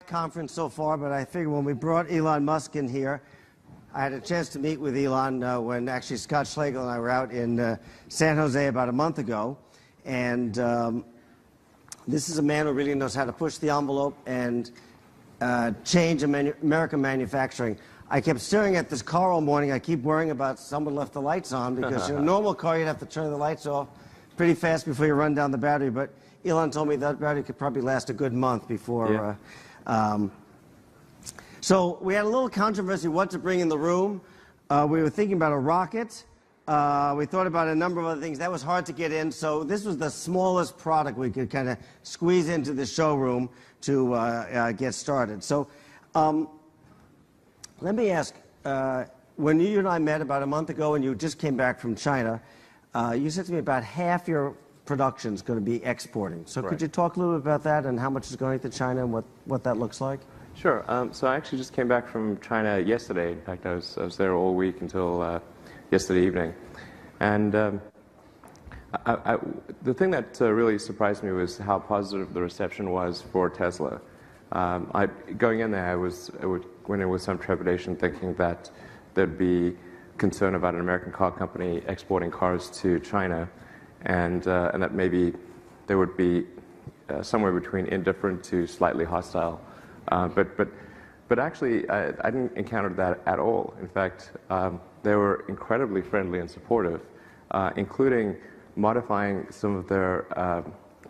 conference so far, but I figured when we brought Elon Musk in here, I had a chance to meet with Elon when actually Scott Schlegel and I were out in San Jose about a month ago. And this is a man who really knows how to push the envelope and change American manufacturing. I kept staring at this car all morning. I keep worrying about someone left the lights on because in a normal car you'd have to turn the lights off pretty fast before you run down the battery. But Elon told me that battery could probably last a good month before. So we had a little controversy what to bring in the room. We were thinking about a rocket. We thought about a number of other things. That was hard to get in. So this was the smallest product we could kind of squeeze into the showroom to get started. So let me ask, when you and I met about a month ago and you just came back from China, you said to me about half your production is going to be exporting. So could you talk a little bit about that and how much is going to China and what that looks like? Sure. So I actually just came back from China yesterday. In fact, I was there all week until yesterday evening. And the thing that really surprised me was how positive the reception was for Tesla. Going in there, I went in with some trepidation, thinking that there'd be concern about an American car company exporting cars to China, and that maybe there would be somewhere between indifferent to slightly hostile. But actually, I didn't encounter that at all. In fact, they were incredibly friendly and supportive, including modifying some of their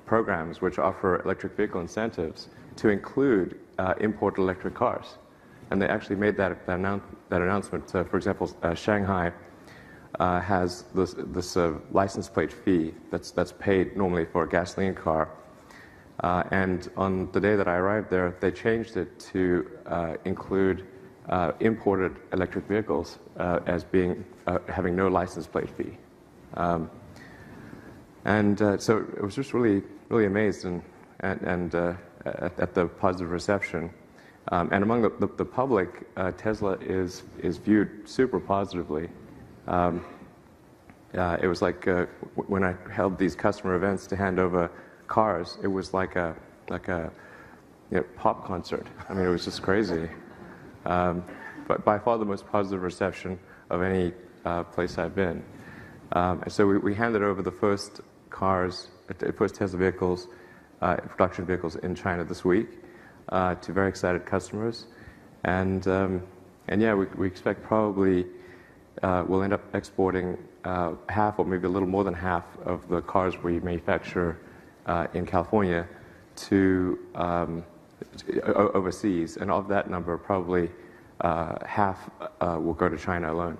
programs which offer electric vehicle incentives to include imported electric cars. And they actually made that announcement. For example, Shanghai has this license plate fee that's paid normally for a gasoline car. And on the day that I arrived there, they changed it to include imported electric vehicles as having no license plate fee. So it was just really amazed at the positive reception. And among the public, Tesla is viewed super positively. It was like when I held these customer events to hand over cars, it was like a pop concert. I mean, it was just crazy. But by far the most positive reception of any place I've been. And so we handed over the first Tesla vehicles, production vehicles in China this week to very excited customers. And yeah, we expect probably we'll end up exporting half or maybe a little more than half of the cars we manufacture in California to overseas, and of that number, probably half will go to China alone.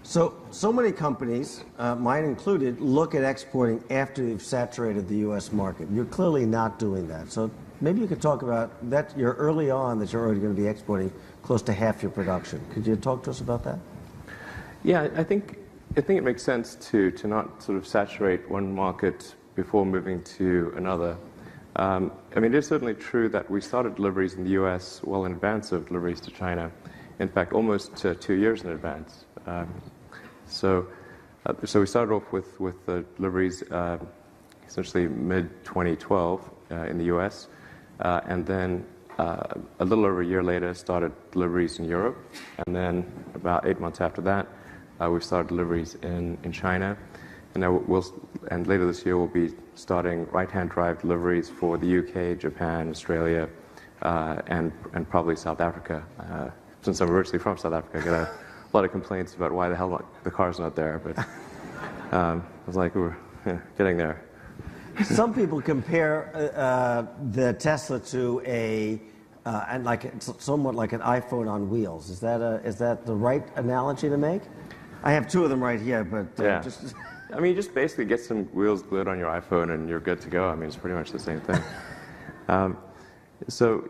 So many companies, mine included, look at exporting after you've saturated the U.S. market. You're clearly not doing that. So maybe you could talk about that. You're early on that you're already going to be exporting close to half your production. Could you talk to us about that? Yeah, I think it makes sense to not sort of saturate one market before moving to another. I mean, it is certainly true that we started deliveries in the U.S. well in advance of deliveries to China. In fact, almost 2 years in advance. So we started off with the deliveries essentially mid-2012 in the U.S. And then a little over a year later started deliveries in Europe. And then about 8 months after that, we started deliveries in China. And now later this year we'll be starting right-hand drive deliveries for the UK, Japan, Australia, and probably South Africa. Since I'm originally from South Africa, I get a lot of complaints about why the hell the car's not there. But I was like, we're getting there. Some people compare the Tesla to somewhat like an iPhone on wheels. Is that the right analogy to make? I have two of them right here, but yeah. I mean, you just basically get some wheels glued on your iPhone and you're good to go. I mean, it's pretty much the same thing. So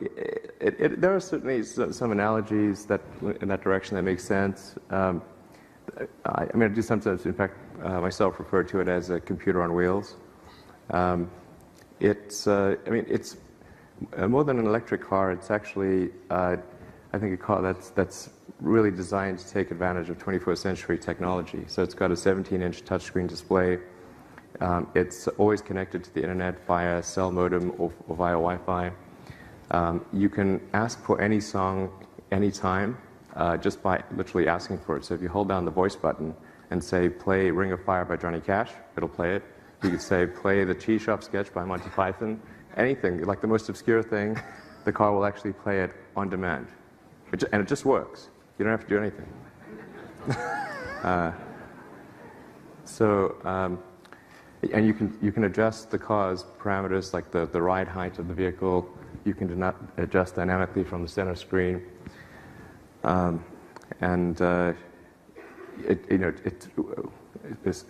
there are certainly some analogies in that direction that make sense. I mean, I do sometimes, in fact, myself refer to it as a computer on wheels. It's more than an electric car. It's actually, I think, a car that's really designed to take advantage of 21st century technology. So it's got a 17-inch touchscreen display. It's always connected to the internet via cell modem or via Wi-Fi. You can ask for any song anytime just by literally asking for it. So if you hold down the voice button and say, play Ring of Fire by Johnny Cash, it'll play it. You could say, play the Cheese Shop sketch by Monty Python. Anything, like the most obscure thing, the car will actually play it on demand. And it just works. You don't have to do anything. And you can adjust the car's parameters, like the ride height of the vehicle. You can adjust dynamically from the center screen.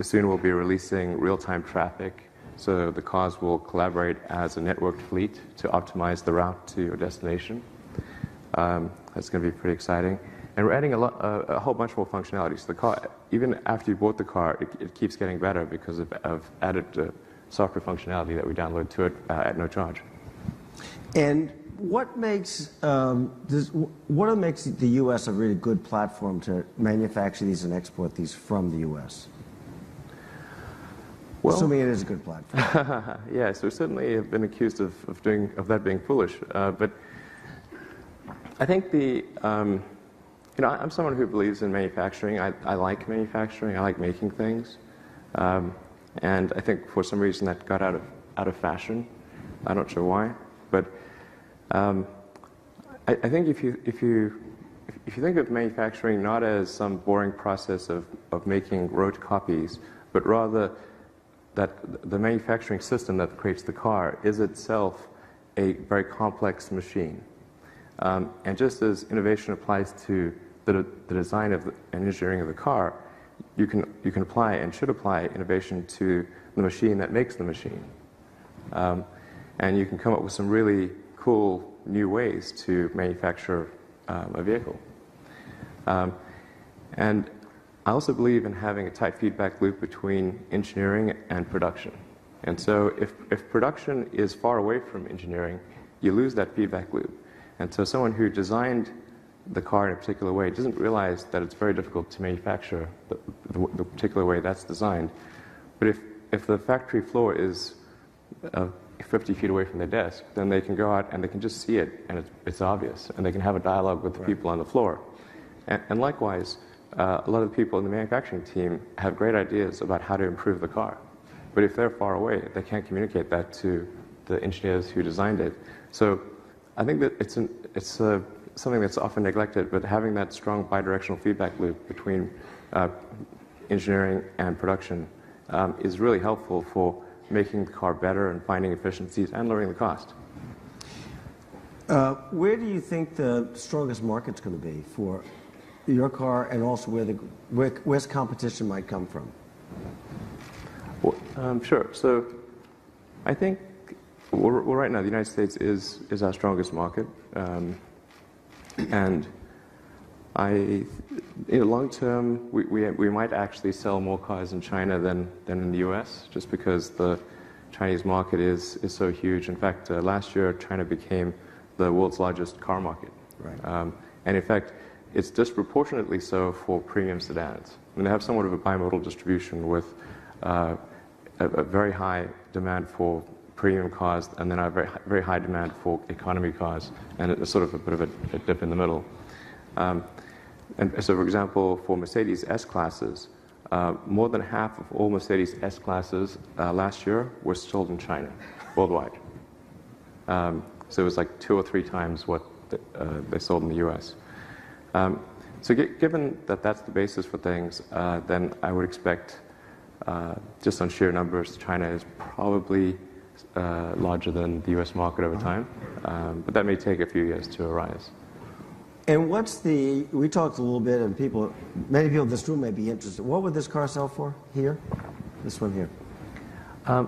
Soon we'll be releasing real-time traffic, so the cars will collaborate as a networked fleet to optimize the route to your destination. That's going to be pretty exciting. And we're adding a whole bunch more functionality. So the car, even after you bought the car, it keeps getting better because of added software functionality that we download to it at no charge. And what makes the U.S. a really good platform to manufacture these and export these from the U.S.? Well, assuming it is a good platform. Yeah, so certainly have been accused of that being foolish. But I think I'm someone who believes in manufacturing. I like manufacturing. I like making things. And I think for some reason that got out of fashion. I'm not sure why, but I think if you think of manufacturing not as some boring process of making rote copies, but rather that the manufacturing system that creates the car is itself a very complex machine. And just as innovation applies to the design and engineering of the car, you can apply and should apply innovation to the machine that makes the machine. And you can come up with some really cool new ways to manufacture a vehicle. And I also believe in having a tight feedback loop between engineering and production. And so if production is far away from engineering, you lose that feedback loop. And so someone who designed the car in a particular way doesn't realize that it's very difficult to manufacture the particular way that's designed. But if the factory floor is 50 feet away from their desk, then they can go out and they can just see it, and it's obvious, and they can have a dialogue with the people on the floor. And likewise, a lot of the people in the manufacturing team have great ideas about how to improve the car. But if they're far away, they can't communicate that to the engineers who designed it. So I think that it's something that's often neglected, but having that strong bidirectional feedback loop between engineering and production is really helpful for making the car better and finding efficiencies and lowering the cost. Where do you think the strongest market's going to be for your car, and also where's competition might come from? Well, sure. So I think right now the United States is our strongest market, and long term we might actually sell more cars in China than in the U.S. just because the Chinese market is so huge. In fact, last year China became the world's largest car market, right. And in fact, it's disproportionately so for premium sedans. I mean, they have somewhat of a bimodal distribution with a very high demand for premium cars, and then a very high demand for economy cars, and it's sort of a bit of a dip in the middle. And so, for example, for Mercedes S-classes, more than half of all Mercedes S-classes last year were sold in China, worldwide. So it was like 2 or 3 times what they sold in the U.S. So given that that's the basis for things, then I would expect, just on sheer numbers, China is probably larger than the U.S. market over time, but that may take a few years to arise. And we talked a little bit, and many people in this room may be interested. What would this car sell for here? This one here.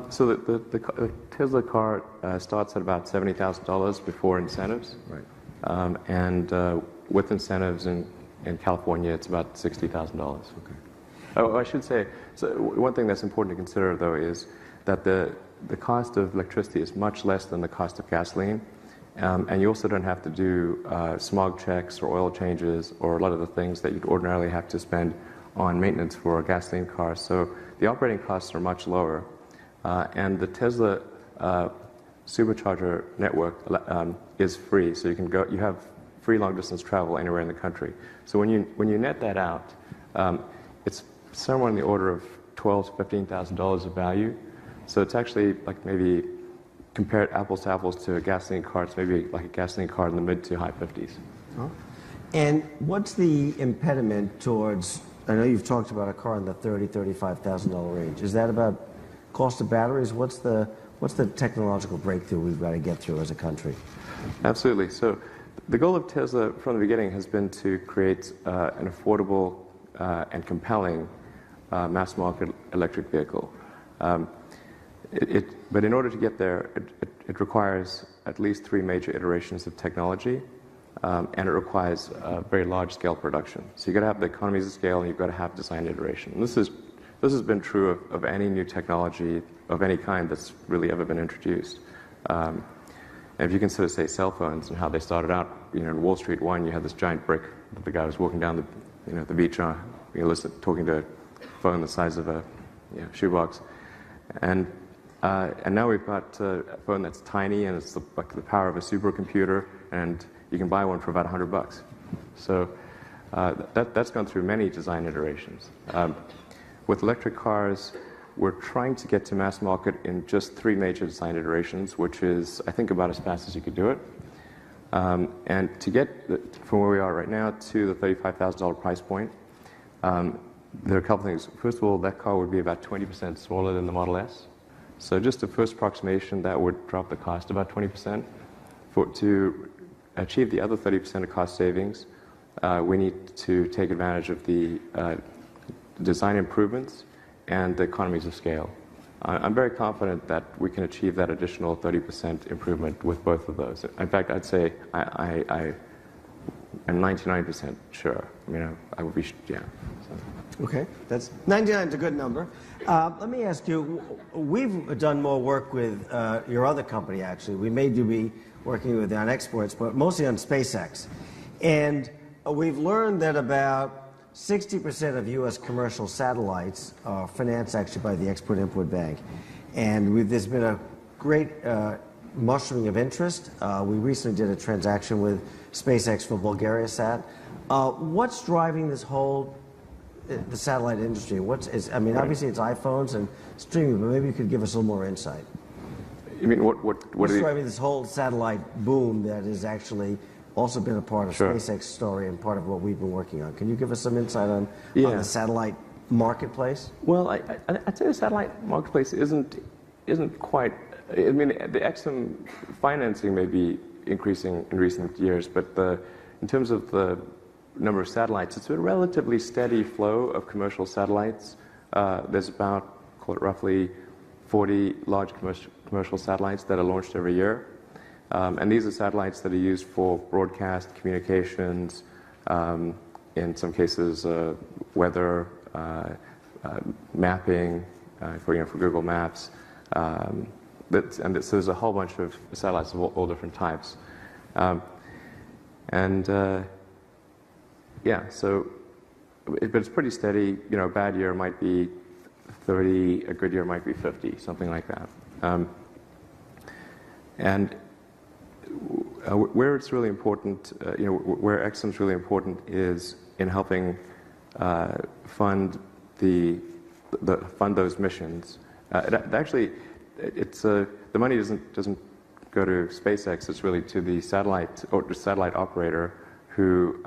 So the Tesla car starts at about $70,000 before incentives. Right. And with incentives in California, it's about $60,000. Okay. Oh, I should say, so one thing that's important to consider, though, is that the cost of electricity is much less than the cost of gasoline. And you also don't have to do smog checks or oil changes or a lot of the things that you'd ordinarily have to spend on maintenance for a gasoline car. So the operating costs are much lower. And the Tesla supercharger network is free, so you have free long-distance travel anywhere in the country. So when you net that out, it's somewhere in the order of $12,000 to $15,000 of value. So it's actually like maybe compared apples to apples to a gasoline car. It's maybe like a gasoline car in the mid to high 50s. Huh? And what's the impediment towards? I know you've talked about a car in the $30,000-$35,000 range. Is that about cost of batteries? What's the technological breakthrough we've got to get through as a country? Absolutely. So the goal of Tesla from the beginning has been to create an affordable and compelling mass market electric vehicle. But in order to get there, it requires at least 3 major iterations of technology, and it requires very large-scale production. So you've got to have the economies of scale, and you've got to have design iteration. And this has been true of any new technology of any kind that's really ever been introduced. And if you consider, say, cell phones and how they started out, in Wall Street 1, you had this giant brick that the guy was walking down the beach on, talking to a phone the size of a shoebox, and now we've got a phone that's tiny and it's like the power of a supercomputer, and you can buy one for about $100. So that's gone through many design iterations. With electric cars, we're trying to get to mass market in just 3 major design iterations, which is, I think, about as fast as you could do it. And to get from where we are right now to the $35,000 price point, there are a couple things. First of all, that car would be about 20% smaller than the Model S. So just a first approximation, that would drop the cost about 20%. To achieve the other 30% of cost savings, we need to take advantage of the design improvements and the economies of scale. I'm very confident that we can achieve that additional 30% improvement with both of those. In fact, I'd say I am 99% sure. I would be, yeah. So. Okay, that's 99 is a good number. Let me ask you, we've done more work with your other company, actually. We may be working with on exports, but mostly on SpaceX. And we've learned that about 60% of U.S. commercial satellites are financed actually by the Export-Import Bank. And there's been a great mushrooming of interest. We recently did a transaction with SpaceX for BulgariaSat. What's driving this whole the satellite industry? Obviously it's iPhones and streaming, but maybe you could give us a little more insight. You mean what's driving this whole satellite boom that has actually also been a part of SpaceX story and part of what we've been working on? Can you give us some insight on the satellite marketplace? Well, I'd say the satellite marketplace isn't quite. The EXIM financing may be increasing in recent years, but in terms of the number of satellites, it's a relatively steady flow of commercial satellites. There's about, call it roughly 40 large commercial satellites that are launched every year. And these are satellites that are used for broadcast communications, in some cases weather, mapping, for Google Maps. So there's a whole bunch of satellites of all different types. But it's pretty steady. A bad year might be 30, a good year might be 50, something like that. Where it's really important, where EXIM's really important is in helping fund those missions. The money doesn't go to SpaceX. It's really to the satellite operator who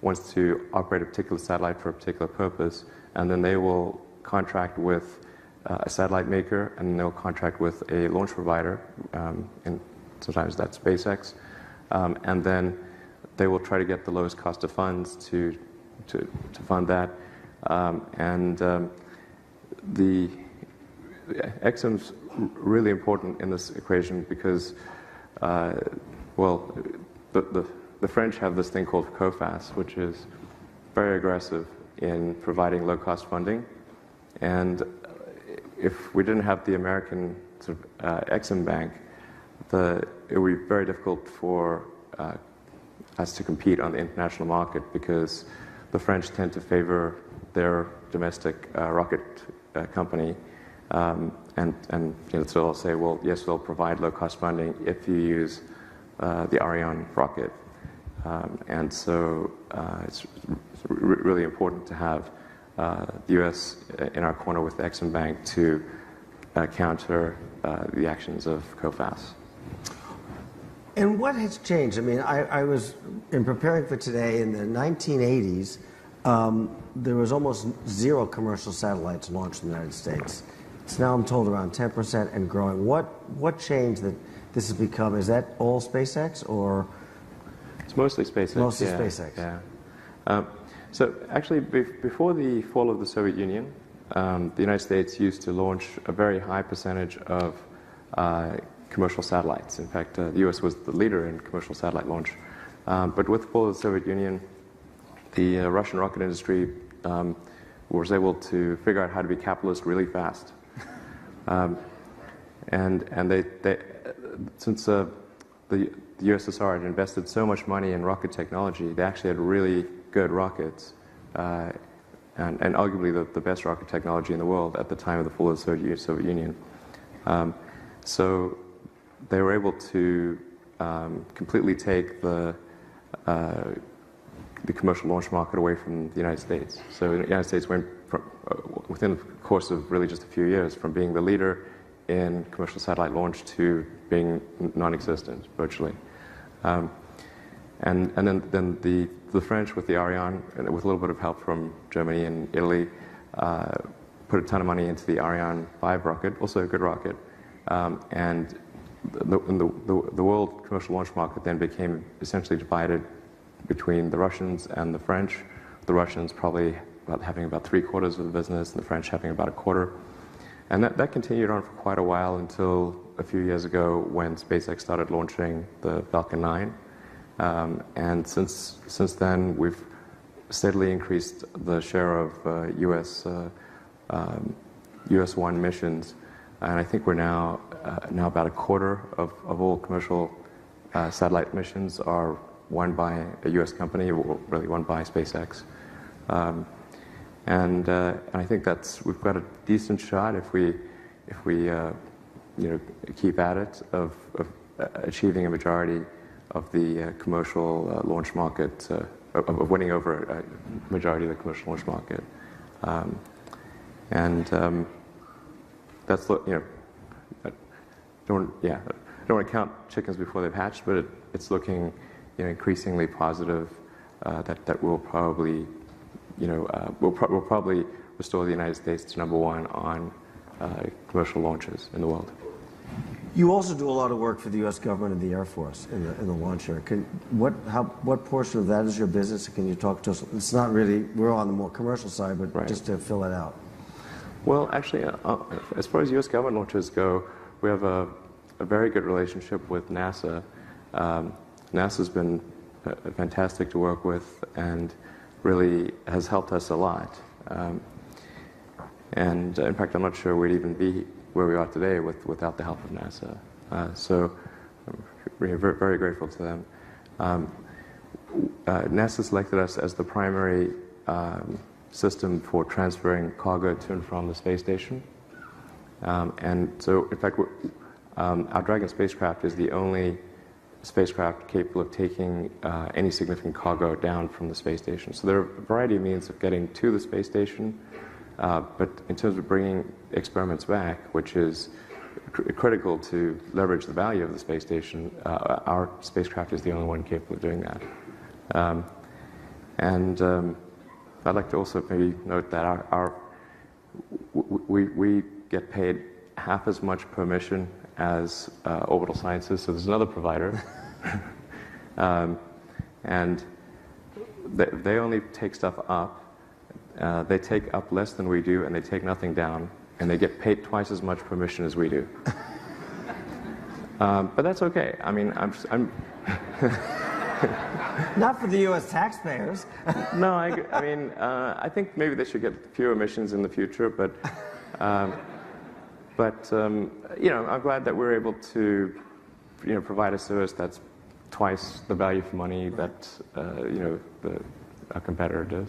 wants to operate a particular satellite for a particular purpose, and then they will contract with a satellite maker, and they'll contract with a launch provider, and sometimes that's SpaceX, and then they will try to get the lowest cost of funds to fund that, the EXIM's really important in this equation because, the French have this thing called COFAS, which is very aggressive in providing low-cost funding. And if we didn't have the American EXIM Bank, it would be very difficult for us to compete on the international market because the French tend to favor their domestic rocket company So they'll say, well, yes, we'll provide low-cost funding if you use the Ariane rocket. It's really important to have the U.S. in our corner with the Exim Bank to counter the actions of COFAS. And what has changed? I mean, I was, in preparing for today, in the 1980s, there was almost zero commercial satellites launched in the United States. It's now, I'm told, around 10% and growing. What changed that this has become? Is that all SpaceX, or? It's mostly SpaceX. Mostly SpaceX. Yeah. So actually, before the fall of the Soviet Union, the United States used to launch a very high percentage of commercial satellites. In fact, the U.S. was the leader in commercial satellite launch. But with the fall of the Soviet Union, the Russian rocket industry was able to figure out how to be capitalist really fast. Since the USSR had invested so much money in rocket technology, they actually had really good rockets, and arguably the best rocket technology in the world at the time of the fall of the Soviet Union. So they were able to completely take the commercial launch market away from the United States. So the United States went from, within the course of really just a few years, from being the leader in commercial satellite launch to being non-existent virtually. And then the French with the Ariane, and with a little bit of help from Germany and Italy, put a ton of money into the Ariane 5 rocket, also a good rocket. And the world commercial launch market then became essentially divided between the Russians and the French. The Russians probably having about 3/4 of the business, and the French having about 1/4. And that continued on for quite a while until a few years ago when SpaceX started launching the Falcon 9. And since then, we've steadily increased the share of US-1 missions. And I think we're now about 1/4 of all commercial satellite missions are won by a U.S. company, or really won by SpaceX. And I think we've got a decent shot if we keep at it of achieving a majority of the commercial launch market, of winning over a majority of the commercial launch market. That's I don't want to count chickens before they've hatched, but it's looking increasingly positive that we'll probably we'll probably restore the United States to #1 on commercial launches in the world. You also do a lot of work for the U.S. government and the Air Force in the launch area. What portion of that is your business? Can you talk to us? It's not really, we're on the more commercial side, but right. Just to fill it out. Well, actually, as far as U.S. government launches go, we have a very good relationship with NASA. NASA's been fantastic to work with and really has helped us a lot. And in fact, I'm not sure we'd even be where we are today without the help of NASA. So we're very, very grateful to them. NASA selected us as the primary system for transferring cargo to and from the space station. And so, in fact, our Dragon spacecraft is the only spacecraft capable of taking any significant cargo down from the space station. So there are a variety of means of getting to the space station, but in terms of bringing experiments back, which is critical to leverage the value of the space station, our spacecraft is the only one capable of doing that. I'd like to also maybe note that we get paid half as much per mission as Orbital Sciences, so there's another provider. And they only take stuff up. They take up less than we do, and they take nothing down, and they get paid twice as much per mission as we do. But that's okay. I mean, I'm Not for the U.S. taxpayers. No, I think maybe they should get fewer missions in the future, but I'm glad that we're able to, provide a service that's twice the value for money that, our competitor does.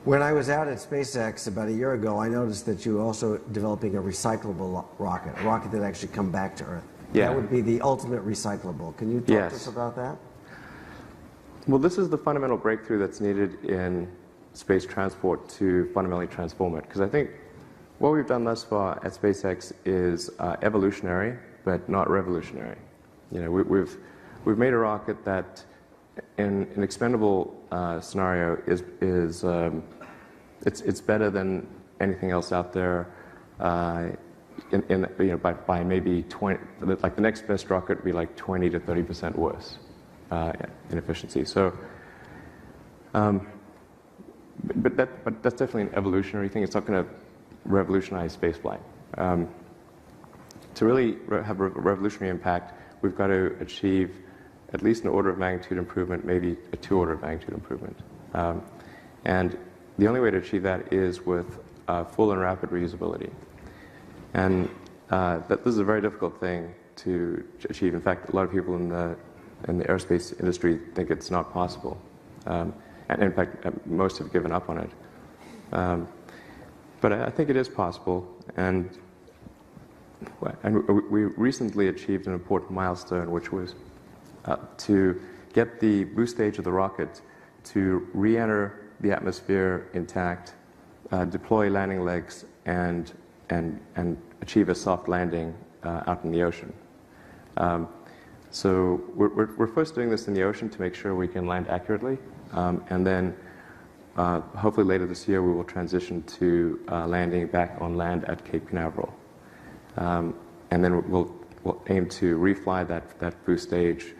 When I was out at SpaceX about a year ago, I noticed that you were also developing a recyclable rocket, a rocket that actually come back to Earth. Yeah. That would be the ultimate recyclable. Can you talk to us Yes. about that? Well, this is the fundamental breakthrough that's needed in space transport to fundamentally transform it. Because I think what we've done thus far at SpaceX is evolutionary, but not revolutionary. You know, we've made a rocket that, in an expendable scenario, it's better than anything else out there. By maybe 20, like the next best rocket would be like 20 to 30% worse in efficiency. So, but that's definitely an evolutionary thing. It's not going to revolutionize spaceflight. To really have a revolutionary impact, we've got to achieve at least an order of magnitude improvement, maybe a 2 order of magnitude improvement. And the only way to achieve that is with full and rapid reusability. And this is a very difficult thing to achieve. In fact, a lot of people in the aerospace industry think it's not possible. And in fact, most have given up on it. But I think it is possible. And we recently achieved an important milestone, which was to get the boost stage of the rocket to re-enter the atmosphere intact, deploy landing legs, and achieve a soft landing out in the ocean. So we're first doing this in the ocean to make sure we can land accurately, and then hopefully later this year we will transition to landing back on land at Cape Canaveral. And then we'll aim to refly that boost stage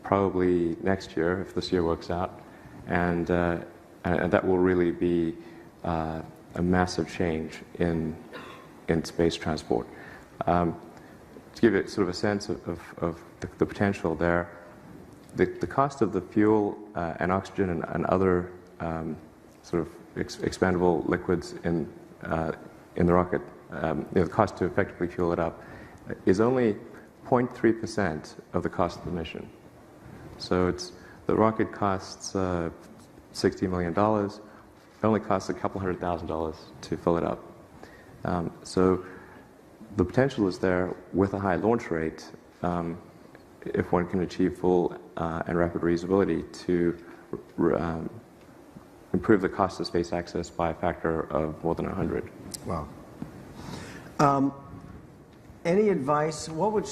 probably next year, if this year works out, and that will really be a massive change in space transport. To give it sort of a sense of the potential there, the cost of the fuel and oxygen and other sort of expandable liquids in the rocket, the cost to effectively fuel it up, is only 0.3% of the cost of the mission. So the rocket costs $60 million. It only costs a couple $100,000 to fill it up. So the potential is there with a high launch rate, if one can achieve full and rapid reusability, to improve the cost of space access by a factor of more than 100. Wow. Any advice? What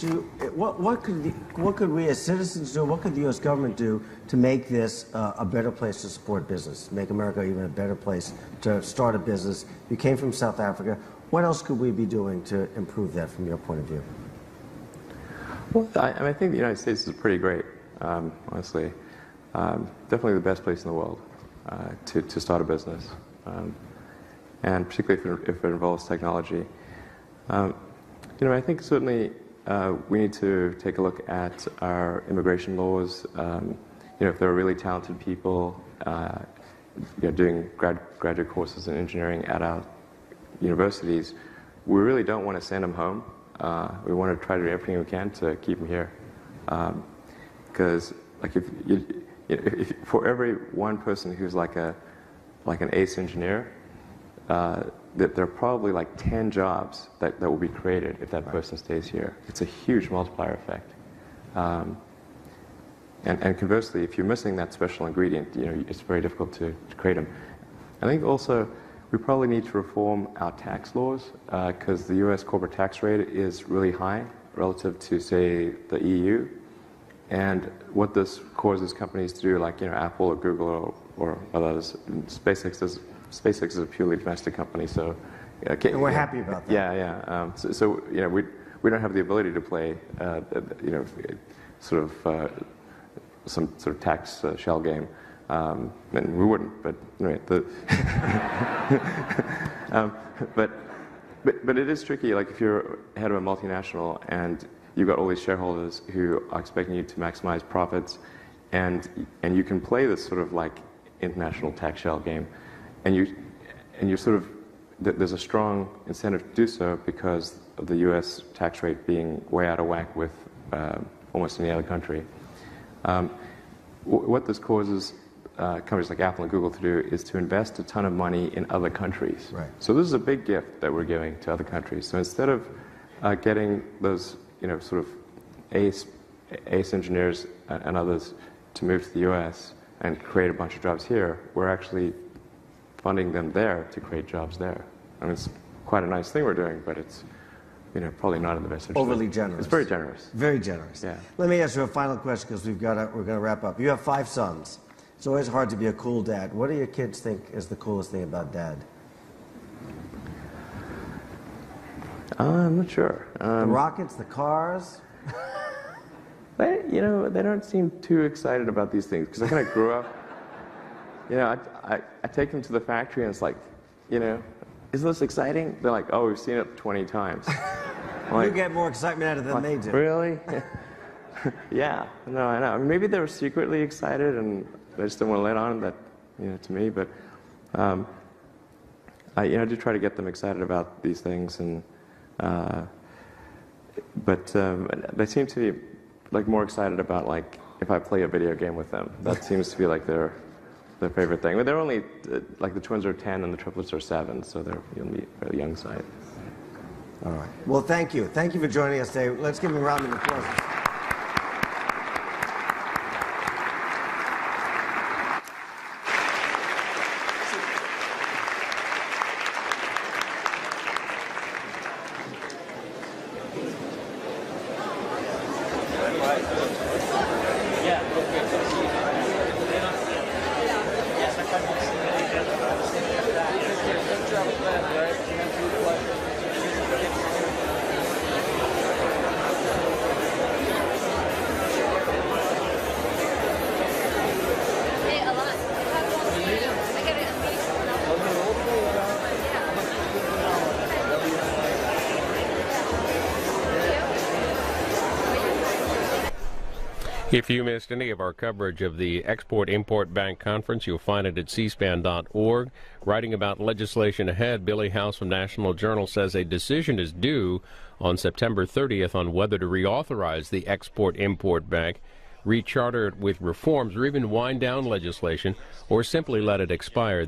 could we as citizens do? What could the U.S. government do to make this a better place to support business, make America even a better place to start a business? You came from South Africa. What else could we be doing to improve that from your point of view? Well, I think the United States is pretty great, honestly. Definitely the best place in the world to start a business, and particularly if it involves technology. I think certainly we need to take a look at our immigration laws. If there are really talented people doing graduate courses in engineering at our universities, we really don't want to send them home. We want to try to do everything we can to keep them here. Because if for every one person who's like an ace engineer, that there are probably like 10 jobs that will be created if that person stays here. It's a huge multiplier effect. And conversely, if you're missing that special ingredient, it's very difficult to create them. I think also we probably need to reform our tax laws, because the U.S. corporate tax rate is really high relative to, say, the EU. And what this causes companies to do, like Apple or Google or others, SpaceX is a purely domestic company, so and we're happy about that. Yeah. So we don't have the ability to play some sort of tax shell game, and we wouldn't. But anyway, but it is tricky. Like if you're head of a multinational and you've got all these shareholders who are expecting you to maximize profits, and you can play this sort of like international tax shell game, and you sort of, there's a strong incentive to do so because of the U.S. tax rate being way out of whack with almost any other country. What this causes companies like Apple and Google to do is to invest a ton of money in other countries. Right. So this is a big gift that we're giving to other countries. So instead of getting those, sort of ace engineers and others to move to the U.S. and create a bunch of jobs here, we're actually funding them there to create jobs there. I mean, it's quite a nice thing we're doing, but it's probably not in the best interest. Overly generous. It's very generous. Very generous. Yeah. Let me ask you a final question because we're going to wrap up. You have 5 sons. It's always hard to be a cool dad. What do your kids think is the coolest thing about Dad? I'm not sure. The rockets, the cars? They don't seem too excited about these things because I kind of grew up. I take them to the factory and it's like, isn't this exciting? They're like, oh, we've seen it 20 times. You get more excitement out of it than they do. Really? Yeah. No, I know. I mean, maybe they were secretly excited and they just didn't want to let on that, to me. But I do try to get them excited about these things, and but they seem to be like more excited about like if I play a video game with them. That seems to be like their favorite thing. But they're only like the twins are 10 and the triplets are 7, so they're on the fairly young side. All right. Well, thank you. Thank you for joining us today. Let's give them a round of applause. If you missed any of our coverage of the Export-Import Bank Conference, you'll find it at cspan.org. Writing about legislation ahead, Billy House from National Journal says a decision is due on September 30th on whether to reauthorize the Export-Import Bank, recharter it with reforms, or even wind down legislation, or simply let it expire.